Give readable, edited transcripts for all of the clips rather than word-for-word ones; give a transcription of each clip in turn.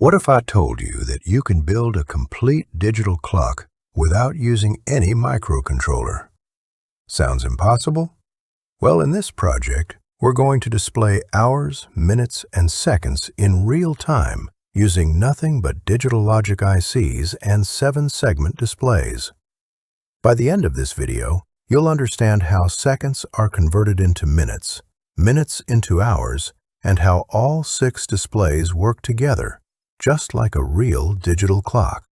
What if I told you that you can build a complete digital clock without using any microcontroller? Sounds impossible? Well, in this project, we're going to display hours, minutes, and seconds in real time using nothing but digital logic ICs and 7-segment displays. By the end of this video, you'll understand how seconds are converted into minutes, minutes into hours, and how all 6 displays work together, just like a real digital clock.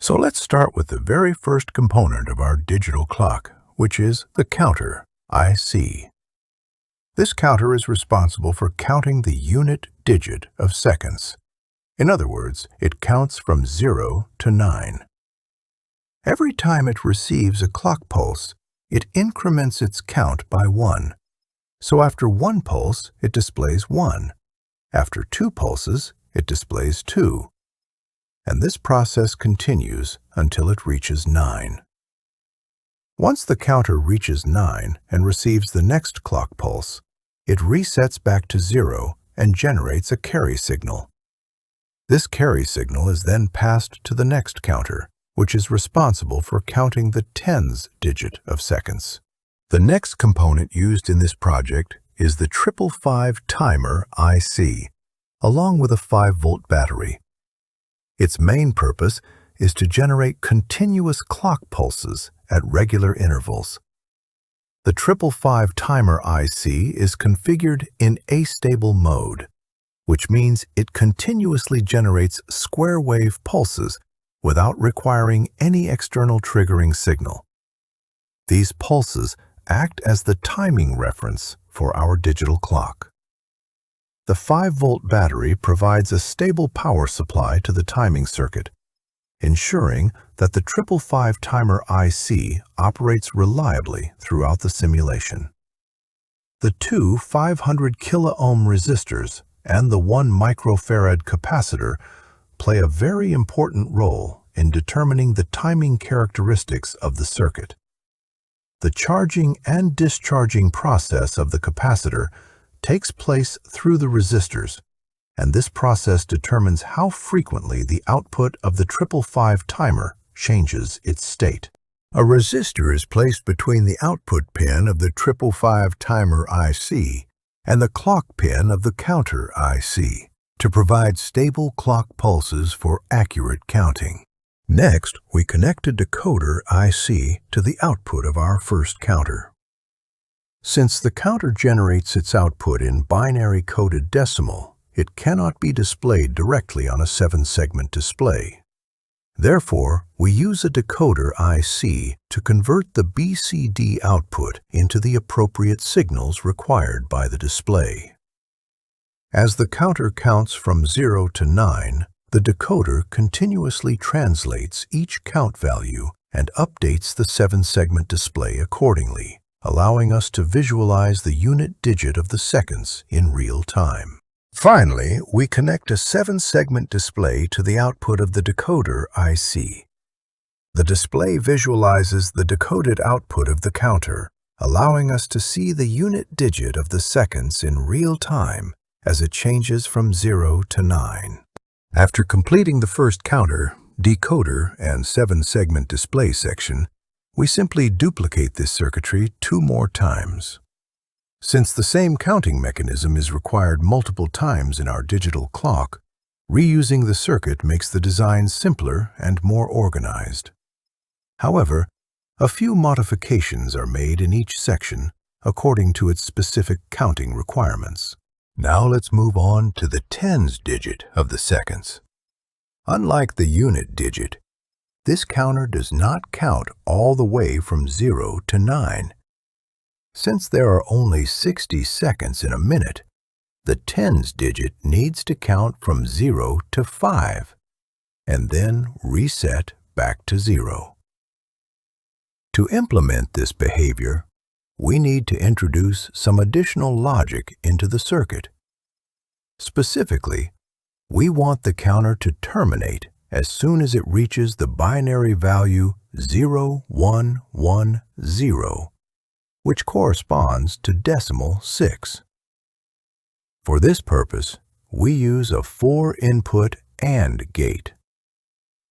So let's start with the very first component of our digital clock, which is the counter IC. This counter is responsible for counting the unit digit of seconds. In other words, it counts from 0 to 9. Every time it receives a clock pulse, it increments its count by 1. So after 1 pulse, it displays 1. After 2 pulses, it displays 2. And this process continues until it reaches 9. Once the counter reaches 9 and receives the next clock pulse, it resets back to 0 and generates a carry signal. This carry signal is then passed to the next counter, which is responsible for counting the tens digit of seconds. The next component used in this project is the 555 timer IC, along with a 5-volt battery. Its main purpose is to generate continuous clock pulses at regular intervals. The 555 timer IC is configured in astable mode, which means it continuously generates square wave pulses without requiring any external triggering signal. These pulses act as the timing reference for our digital clock. The 5-volt battery provides a stable power supply to the timing circuit, ensuring that the 555 timer IC operates reliably throughout the simulation. The 2 500 kilo-ohm resistors and the 1 microfarad capacitor play a very important role in determining the timing characteristics of the circuit. The charging and discharging process of the capacitor takes place through the resistors, and this process determines how frequently the output of the 555 timer changes its state. A resistor is placed between the output pin of the 555 timer IC and the clock pin of the counter IC to provide stable clock pulses for accurate counting. Next, we connect a decoder IC to the output of our first counter. Since the counter generates its output in binary coded decimal, it cannot be displayed directly on a 7-segment display. Therefore, we use a decoder IC to convert the BCD output into the appropriate signals required by the display. As the counter counts from 0 to 9, the decoder continuously translates each count value and updates the 7-segment display accordingly, allowing us to visualize the unit digit of the seconds in real time. Finally, we connect a 7-segment display to the output of the decoder IC. The display visualizes the decoded output of the counter, allowing us to see the unit digit of the seconds in real time as it changes from 0 to 9. After completing the first counter, decoder, and 7-segment display section, we simply duplicate this circuitry 2 more times. Since the same counting mechanism is required multiple times in our digital clock, reusing the circuit makes the design simpler and more organized. However, a few modifications are made in each section according to its specific counting requirements. Now let's move on to the tens digit of the seconds. Unlike the unit digit, this counter does not count all the way from 0 to 9. Since there are only 60 seconds in a minute, the tens digit needs to count from 0 to 5, and then reset back to 0. To implement this behavior, we need to introduce some additional logic into the circuit. Specifically, we want the counter to terminate as soon as it reaches the binary value 0110, which corresponds to decimal 6. For this purpose, we use a 4-input AND gate.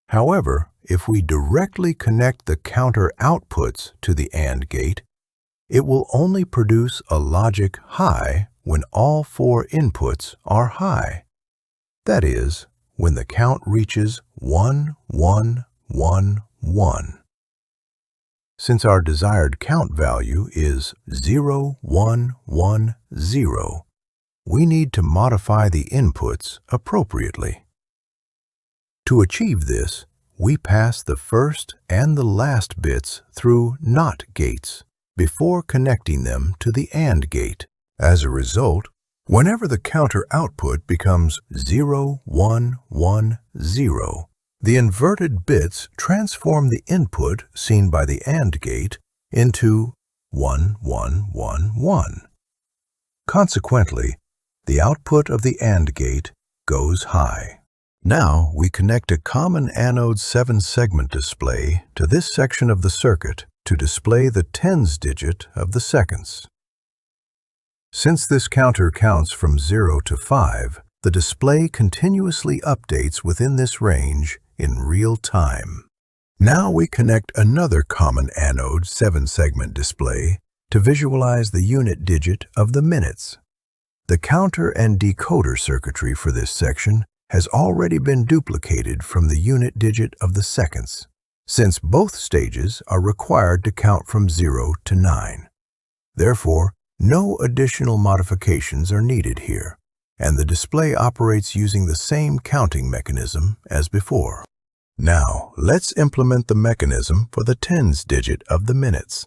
However, if we directly connect the counter outputs to the AND gate, it will only produce a logic high when all 4 inputs are high. That is, when the count reaches 1, 1, 1, 1. Since our desired count value is 0, 1, 1, 0, we need to modify the inputs appropriately. To achieve this, we pass the first and the last bits through NOT gates before connecting them to the AND gate. As a result, whenever the counter output becomes 0, 1, 1, 0, the inverted bits transform the input seen by the AND gate into 1, 1, 1, 1. Consequently, the output of the AND gate goes high. Now we connect a common anode 7-segment display to this section of the circuit to display the tens digit of the seconds. Since this counter counts from 0 to 5, the display continuously updates within this range in real time. Now we connect another common anode 7-segment display to visualize the unit digit of the minutes. The counter and decoder circuitry for this section has already been duplicated from the unit digit of the seconds, since both stages are required to count from 0 to 9. Therefore, no additional modifications are needed here, and the display operates using the same counting mechanism as before. Now, let's implement the mechanism for the tens digit of the minutes.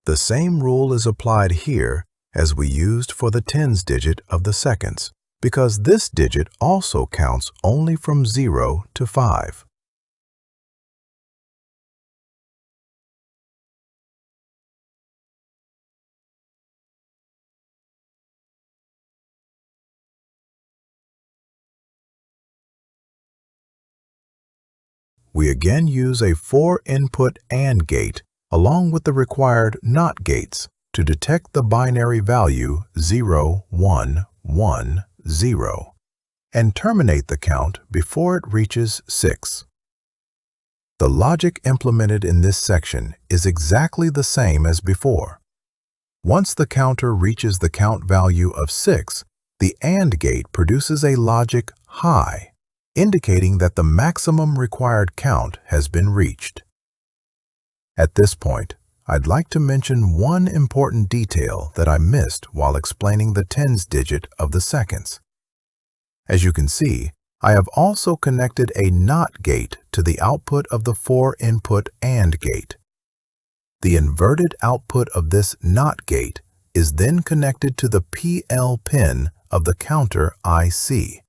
The same rule is applied here as we used for the tens digit of the seconds, because this digit also counts only from 0 to 5. We again use a 4-input AND gate along with the required NOT gates to detect the binary value 0, 1, 1, 0 and terminate the count before it reaches 6. The logic implemented in this section is exactly the same as before. Once the counter reaches the count value of 6, the AND gate produces a logic high, indicating that the maximum required count has been reached. At this point, I'd like to mention one important detail that I missed while explaining the tens digit of the seconds. As you can see, I have also connected a NOT gate to the output of the 4-input AND gate. The inverted output of this NOT gate is then connected to the PL pin of the counter IC,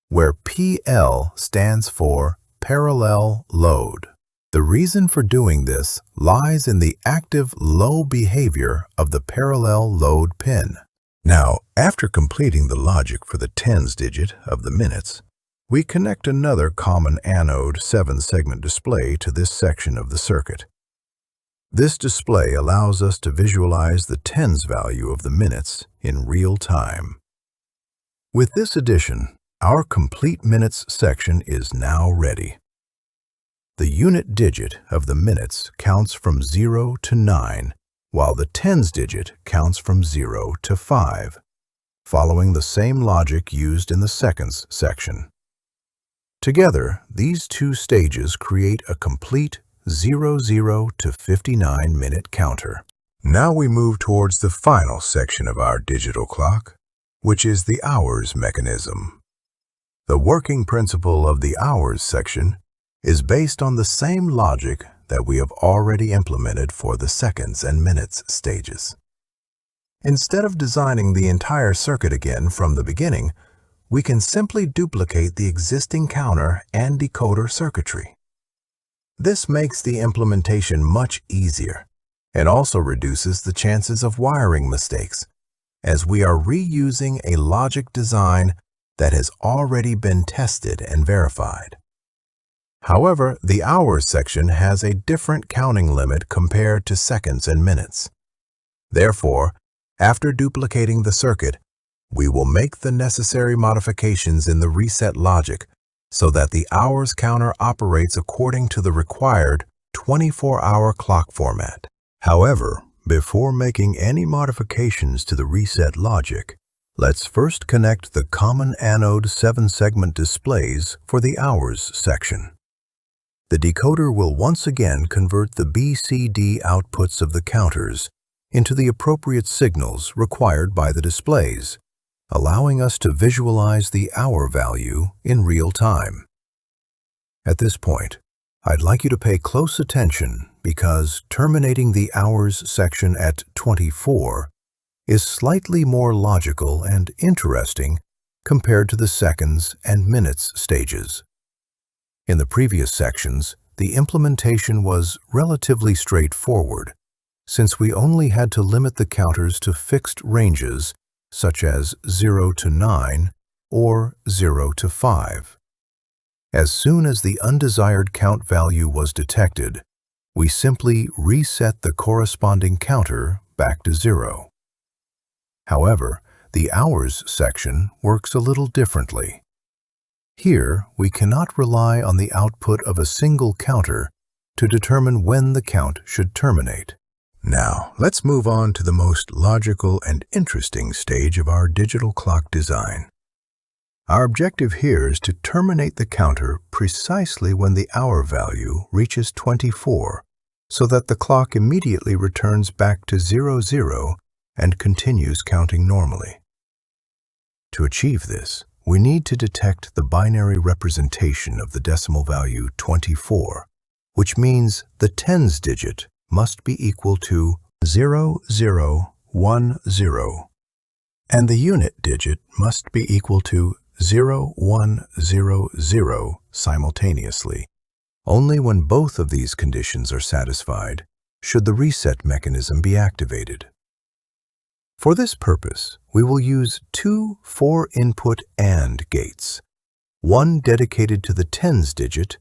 where PL stands for parallel load. The reason for doing this lies in the active low behavior of the parallel load pin. Now, after completing the logic for the tens digit of the minutes, we connect another common anode 7-segment display to this section of the circuit. This display allows us to visualize the tens value of the minutes in real time. With this addition, our complete minutes section is now ready. The unit digit of the minutes counts from 0 to 9, while the tens digit counts from 0 to 5, following the same logic used in the seconds section. Together, these two stages create a complete 00 to 59-minute counter. Now we move towards the final section of our digital clock, which is the hours mechanism. The working principle of the hours section is based on the same logic that we have already implemented for the seconds and minutes stages. Instead of designing the entire circuit again from the beginning, we can simply duplicate the existing counter and decoder circuitry. This makes the implementation much easier and also reduces the chances of wiring mistakes, as we are reusing a logic design that has already been tested and verified. However, the hours section has a different counting limit compared to seconds and minutes. Therefore, after duplicating the circuit, we will make the necessary modifications in the reset logic so that the hours counter operates according to the required 24-hour clock format. However, before making any modifications to the reset logic, let's first connect the common anode 7-segment displays for the hours section. The decoder will once again convert the BCD outputs of the counters into the appropriate signals required by the displays, allowing us to visualize the hour value in real time. At this point, I'd like you to pay close attention because terminating the hours section at 24 is slightly more logical and interesting compared to the seconds and minutes stages. In the previous sections, the implementation was relatively straightforward, since we only had to limit the counters to fixed ranges such as 0 to 9 or 0 to 5. As soon as the undesired count value was detected, we simply reset the corresponding counter back to 0. However, the hours section works a little differently. Here, we cannot rely on the output of a single counter to determine when the count should terminate. Now, let's move on to the most logical and interesting stage of our digital clock design. Our objective here is to terminate the counter precisely when the hour value reaches 24, so that the clock immediately returns back to 00 and continues counting normally. To achieve this, we need to detect the binary representation of the decimal value 24, which means the tens digit must be equal to 0010, and the unit digit must be equal to 0100 simultaneously. Only when both of these conditions are satisfied should the reset mechanism be activated. For this purpose, we will use two 4-input AND gates, one dedicated to the tens digit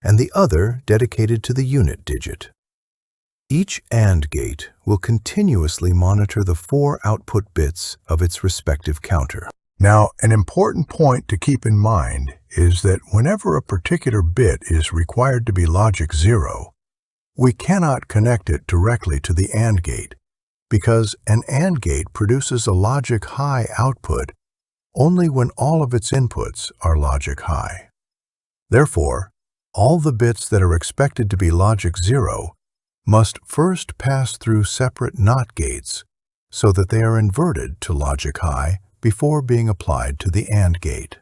and the other dedicated to the unit digit. Each AND gate will continuously monitor the 4 output bits of its respective counter. Now, an important point to keep in mind is that whenever a particular bit is required to be logic 0, we cannot connect it directly to the AND gate, because an AND gate produces a logic high output only when all of its inputs are logic high. Therefore, all the bits that are expected to be logic 0 must first pass through separate NOT gates so that they are inverted to logic high before being applied to the AND gate.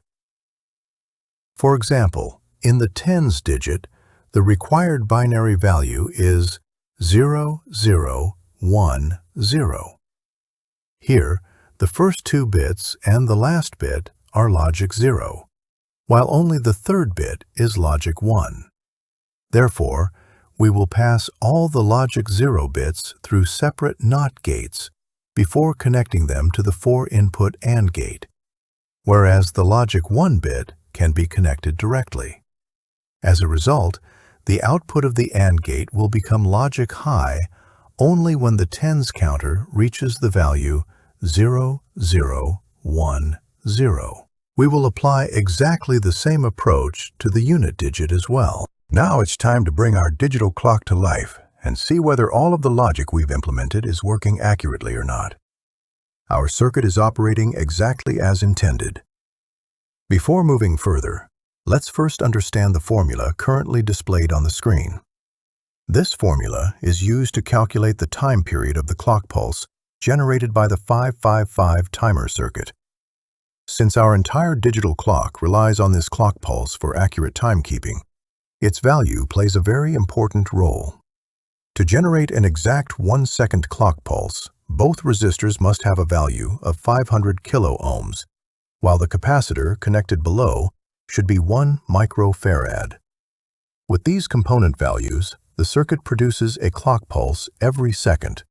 For example, in the tens digit, the required binary value is 0010. Here, the first 2 bits and the last bit are logic 0, while only the third bit is logic 1. Therefore, we will pass all the logic 0 bits through separate NOT gates before connecting them to the 4-input AND gate, whereas the logic 1 bit can be connected directly. As a result, the output of the AND gate will become logic high only when the tens counter reaches the value 0010. We will apply exactly the same approach to the unit digit as well. Now it's time to bring our digital clock to life and see whether all of the logic we've implemented is working accurately or not. Our circuit is operating exactly as intended. Before moving further, let's first understand the formula currently displayed on the screen. This formula is used to calculate the time period of the clock pulse generated by the 555 timer circuit. Since our entire digital clock relies on this clock pulse for accurate timekeeping, its value plays a very important role. To generate an exact 1-second clock pulse, both resistors must have a value of 500 kiloohms, while the capacitor connected below should be 1 microfarad. With these component values, the circuit produces a clock pulse every second,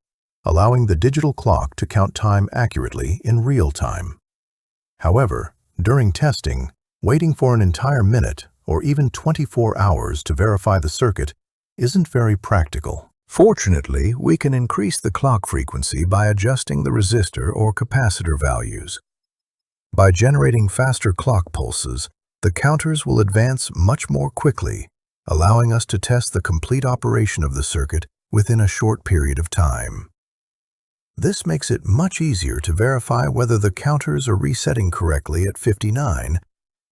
allowing the digital clock to count time accurately in real time. However, during testing, waiting for an entire minute or even 24 hours to verify the circuit isn't very practical. Fortunately, we can increase the clock frequency by adjusting the resistor or capacitor values. By generating faster clock pulses, the counters will advance much more quickly, allowing us to test the complete operation of the circuit within a short period of time. This makes it much easier to verify whether the counters are resetting correctly at 59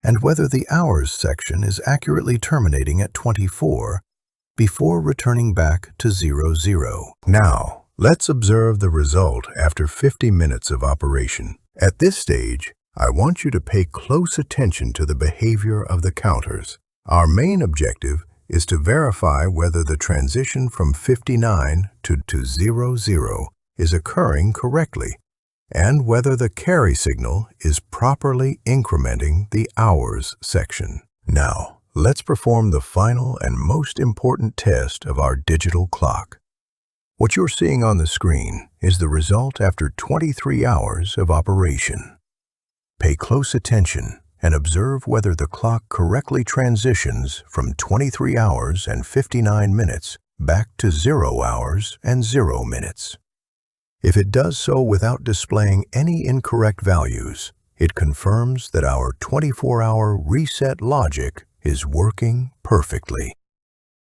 and whether the hours section is accurately terminating at 24 before returning back to 00. Now, let's observe the result after 50 minutes of operation. At this stage, I want you to pay close attention to the behavior of the counters. Our main objective is to verify whether the transition from 59 to 00 is occurring correctly, and whether the carry signal is properly incrementing the hours section. Now, let's perform the final and most important test of our digital clock. What you're seeing on the screen is the result after 23 hours of operation. Pay close attention and observe whether the clock correctly transitions from 23 hours and 59 minutes back to 0 hours and 0 minutes. If it does so without displaying any incorrect values, it confirms that our 24-hour reset logic is working perfectly.